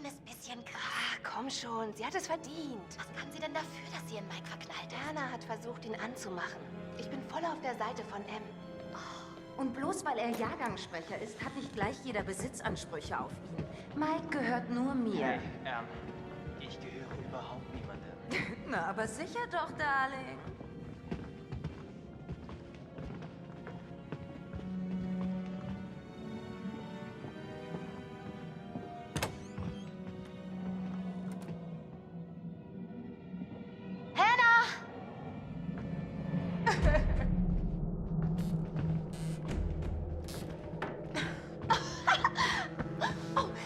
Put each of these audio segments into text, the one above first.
kleines bisschen krass. Komm schon, sie hat es verdient. Was kann sie denn dafür, dass sie in Mike verknallt ist? Hannah hat versucht, ihn anzumachen. Ich bin voll auf der Seite von M. Und bloß weil er Jahrgangssprecher ist, hat nicht gleich jeder Besitzansprüche auf ihn. Mike gehört nur mir. Hey, ich gehöre überhaupt niemandem. Na, aber sicher doch, Darling.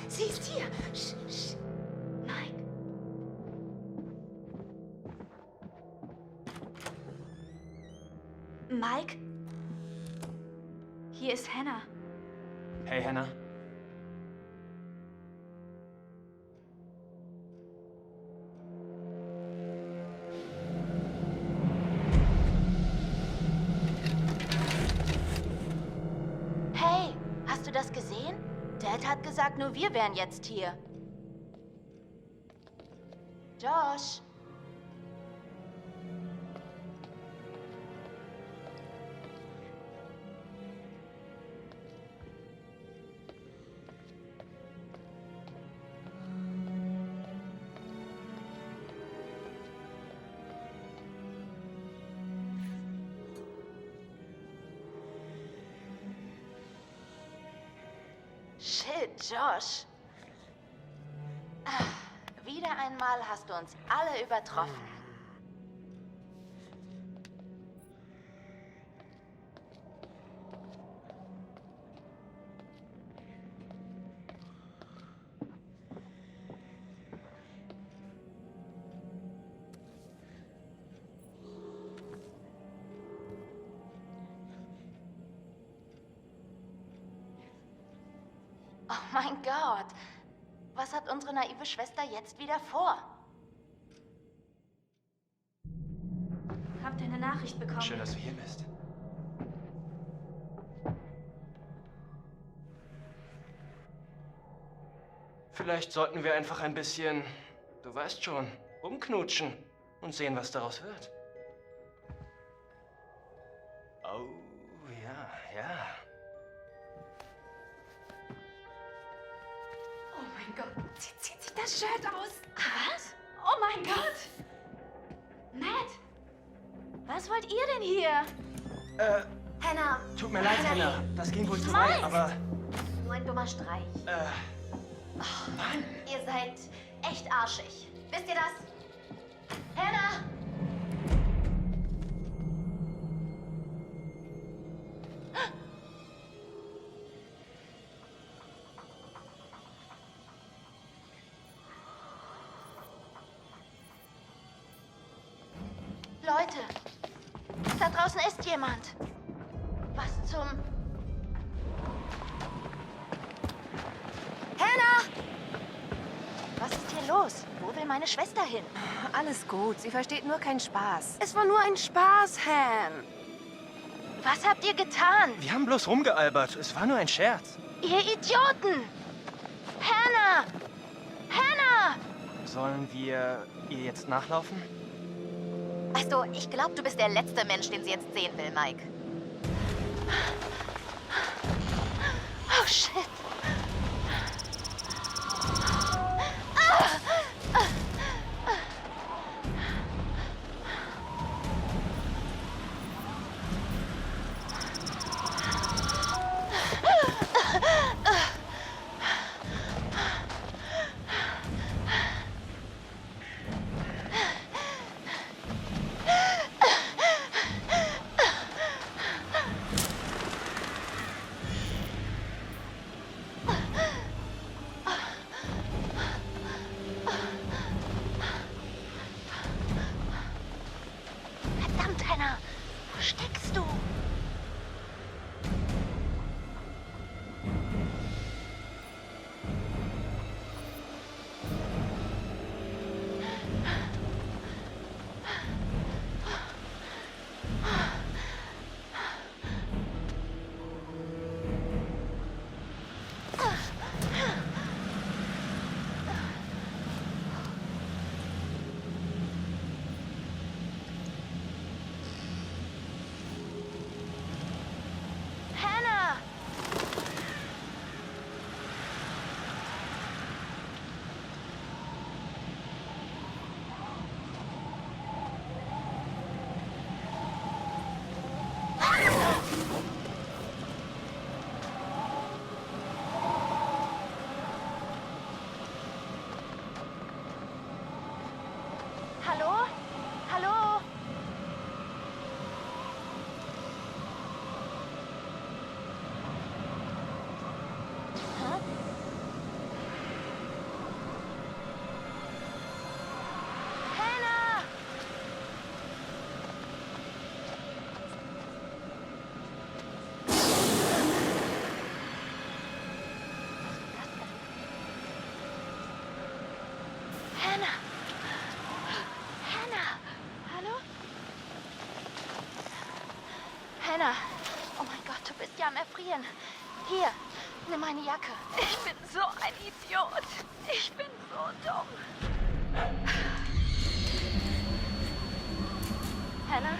Sie ist hier. Sch. Mike. Mike? Hier ist Hannah. Hey, Hannah. Hey, hast du das gesehen? Dad hat gesagt, nur wir wären jetzt hier. Josh. Shit, Josh. Wieder einmal hast du uns alle übertroffen. Oh mein Gott. Was hat unsere naive Schwester jetzt wieder vor? Habt ihr eine Nachricht bekommen? Schön, dass du hier bist. Vielleicht sollten wir einfach ein bisschen, du weißt schon, rumknutschen und sehen, was daraus wird. Oh, ja. Oh mein Gott, sie zieht sich das Shirt aus. Was? Oh mein Gott. Matt, was wollt ihr denn hier? Hannah. Tut mir leid, Hannah. Das ging wohl zu Mike! weit, aber, Nur ein dummer Streich. Mann. Ihr seid echt arschig. Wisst ihr das? Hannah! Leute, da draußen ist jemand. Was zum... Hannah! Was ist hier los? Wo will meine Schwester hin? Alles gut, sie versteht nur keinen Spaß. Es war nur ein Spaß, Han. Was habt ihr getan? Wir haben bloß rumgealbert. Es war nur ein Scherz. Ihr Idioten! Hannah! Hannah! Sollen wir ihr jetzt nachlaufen? Weißt du, ich glaube, du bist der letzte Mensch, den sie jetzt sehen will, Mike. Oh, shit. Verdammt, Hannah! Wo steckst du? Hannah. Oh mein Gott, du bist ja am Erfrieren. Hier, nimm meine Jacke. Ich bin so ein Idiot. Ich bin so dumm. Hannah?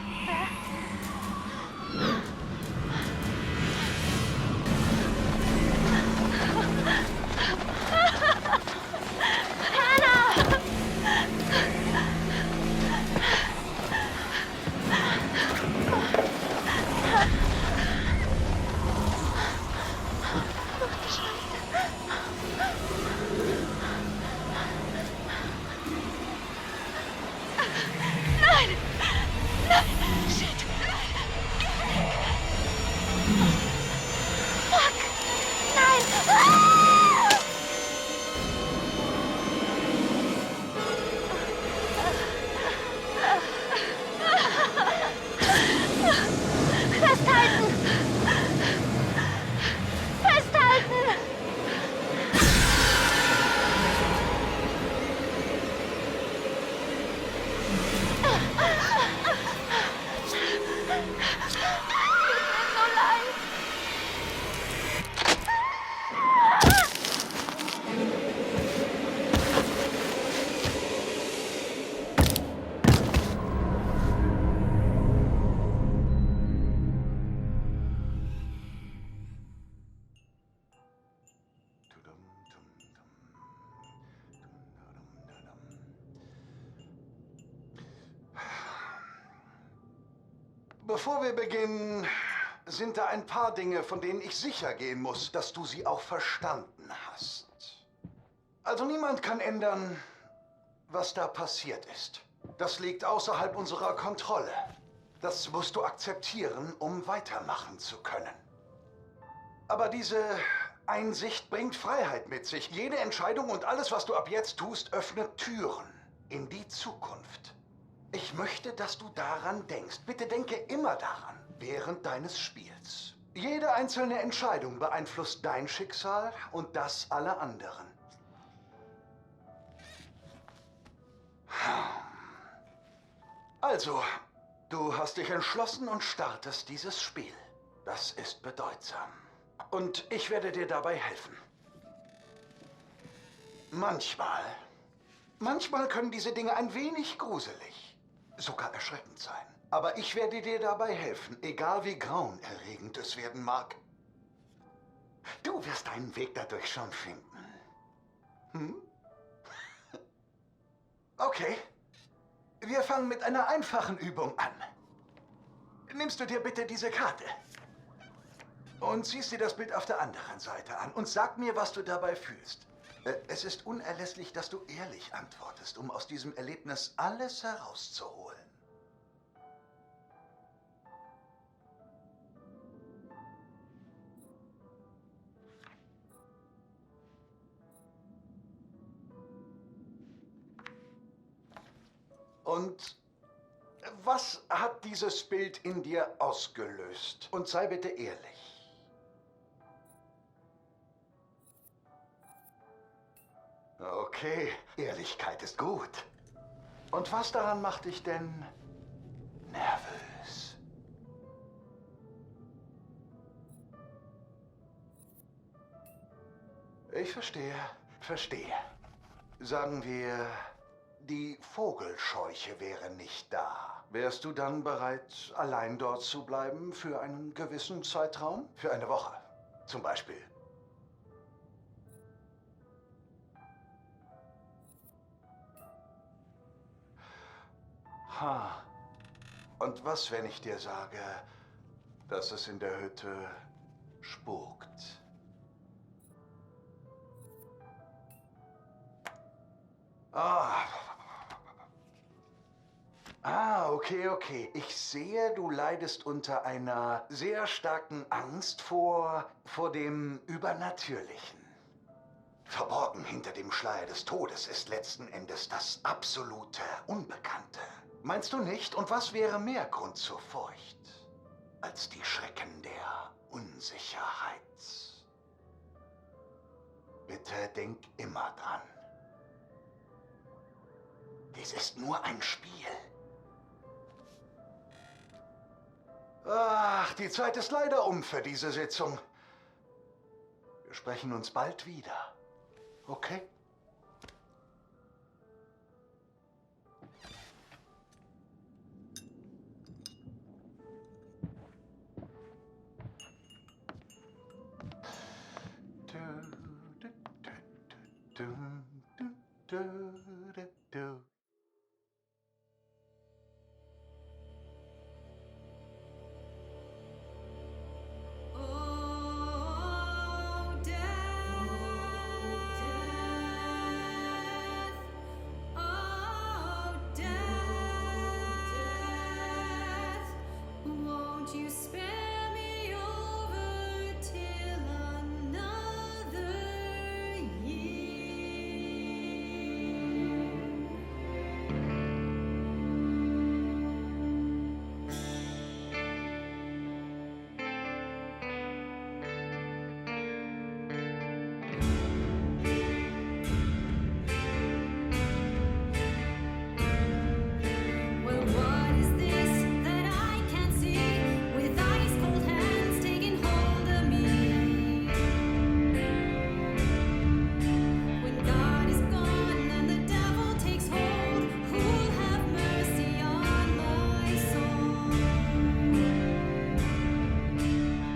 Bevor wir beginnen, sind da ein paar Dinge, von denen ich sicher gehen muss, dass du sie auch verstanden hast. Also niemand kann ändern, was da passiert ist. Das liegt außerhalb unserer Kontrolle. Das musst du akzeptieren, um weitermachen zu können. Aber diese Einsicht bringt Freiheit mit sich. Jede Entscheidung und alles, was du ab jetzt tust, öffnet Türen in die Zukunft. Ich möchte, dass du daran denkst. Bitte denke immer daran, während deines Spiels. Jede einzelne Entscheidung beeinflusst dein Schicksal und das aller anderen. Also, du hast dich entschlossen und startest dieses Spiel. Das ist bedeutsam. Und ich werde dir dabei helfen. Manchmal können diese Dinge ein wenig gruselig, sogar erschreckend sein. Aber ich werde dir dabei helfen, egal wie grauenerregend es werden mag. Du wirst deinen Weg dadurch schon finden. Hm? Okay. Wir fangen mit einer einfachen Übung an. Nimmst du dir bitte diese Karte und ziehst dir das Bild auf der anderen Seite an und sag mir, was du dabei fühlst. Es ist unerlässlich, dass du ehrlich antwortest, um aus diesem Erlebnis alles herauszuholen. Und was hat dieses Bild in dir ausgelöst? Und sei bitte ehrlich. Okay, Ehrlichkeit ist gut. Und was daran macht dich denn nervös? Ich verstehe. Sagen wir, die Vogelscheuche wäre nicht da. Wärst du dann bereit, allein dort zu bleiben für einen gewissen Zeitraum? Für eine Woche, zum Beispiel. Ha. Und was, wenn ich dir sage, dass es in der Hütte spukt? Okay. Ich sehe, du leidest unter einer sehr starken Angst vor dem Übernatürlichen. Verborgen hinter dem Schleier des Todes ist letzten Endes das absolute Unbekannte. Meinst du nicht? Und was wäre mehr Grund zur Furcht als die Schrecken der Unsicherheit? Bitte denk immer dran. Dies ist nur ein Spiel. Ach, die Zeit ist leider um für diese Sitzung. Wir sprechen uns bald wieder. Okay? You spare me over till another Well, what is this that I can't see with ice cold hands taking hold of me? When God is gone and the devil takes hold, who'll have mercy on my soul?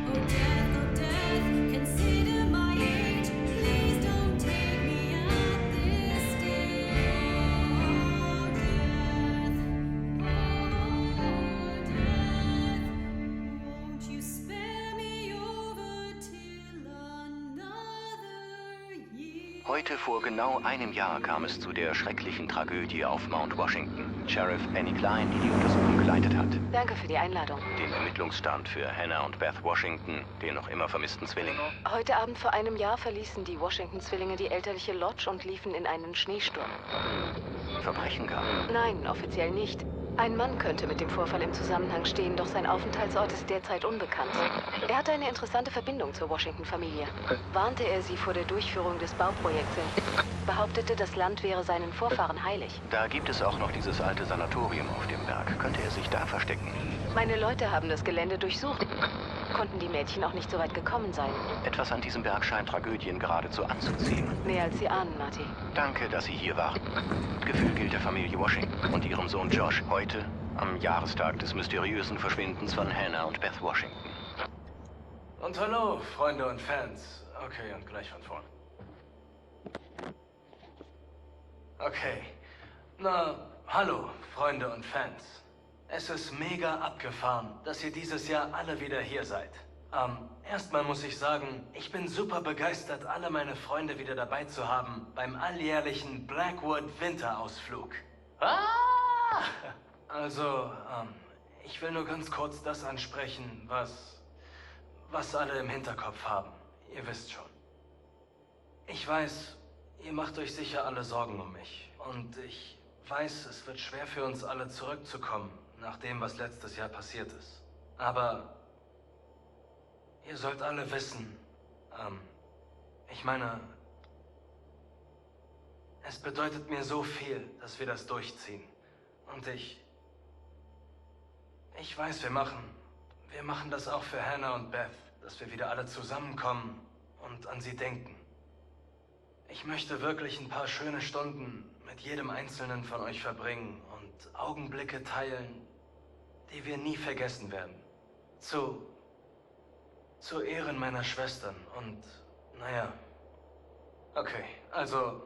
Oh death, consider my age. Please don't take me at this stage. Won't you spare me over till another year? Heute vor genau einem Jahr kam es zu der schrecklichen Tragödie auf Mount Washington. Sheriff Annie Klein, die die Untersuchung geleitet hat. Danke für die Einladung. Den Ermittlungsstand für Hannah und Beth Washington, den noch immer vermissten Zwilling. Heute Abend vor einem Jahr verließen die Washington-Zwillinge die elterliche Lodge und liefen in einen Schneesturm. Verbrechen gab. Nein, offiziell nicht. Ein Mann könnte mit dem Vorfall im Zusammenhang stehen, doch sein Aufenthaltsort ist derzeit unbekannt. Er hatte eine interessante Verbindung zur Washington-Familie. Warnte er sie vor der Durchführung des Bauprojekts, behauptete, das Land wäre seinen Vorfahren heilig. Da gibt es auch noch dieses alte Sanatorium auf dem Berg. Könnte er sich da verstecken? Meine Leute haben das Gelände durchsucht. Konnten die Mädchen auch nicht so weit gekommen sein. Etwas an diesem Berg scheint Tragödien geradezu anzuziehen. Mehr als Sie ahnen, Marty. Danke, dass Sie hier waren. Gefühl gilt der Familie Washington und ihrem Sohn Josh heute am Jahrestag des mysteriösen Verschwindens von Hannah und Beth Washington. Und hallo, Freunde und Fans. Okay, und gleich von vorn. Okay. Na, hallo, Freunde und Fans. Es ist mega abgefahren, dass ihr dieses Jahr alle wieder hier seid. Erstmal muss ich sagen, ich bin super begeistert, alle meine Freunde wieder dabei zu haben beim alljährlichen Blackwood Winterausflug. Ah! Also, ich will nur ganz kurz das ansprechen, was alle im Hinterkopf haben. Ihr wisst schon. Ich weiß, ihr macht euch sicher alle Sorgen um mich. Und ich weiß, es wird schwer für uns alle zurückzukommen, nach dem, was letztes Jahr passiert ist. Aber ihr sollt alle wissen, ich meine, es bedeutet mir so viel, dass wir das durchziehen. Und ich weiß, wir machen das auch für Hannah und Beth, dass wir wieder alle zusammenkommen und an sie denken. Ich möchte wirklich ein paar schöne Stunden mit jedem Einzelnen von euch verbringen und Augenblicke teilen, die wir nie vergessen werden. Zu Ehren meiner Schwestern und, naja. Okay, also,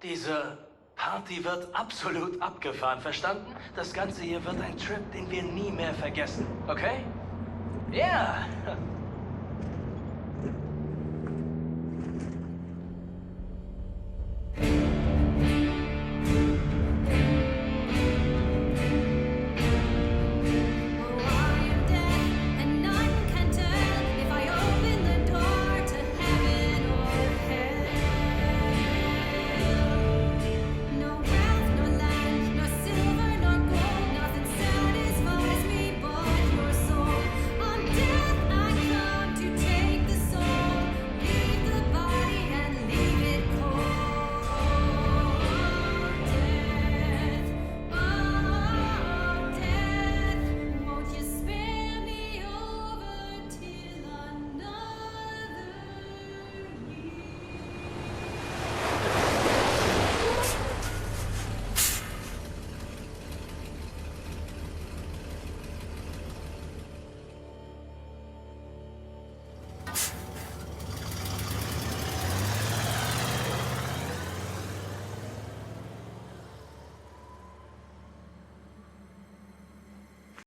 diese Party wird absolut abgefahren, verstanden? Das Ganze hier wird ein Trip, den wir nie mehr vergessen, okay? Ja! Yeah.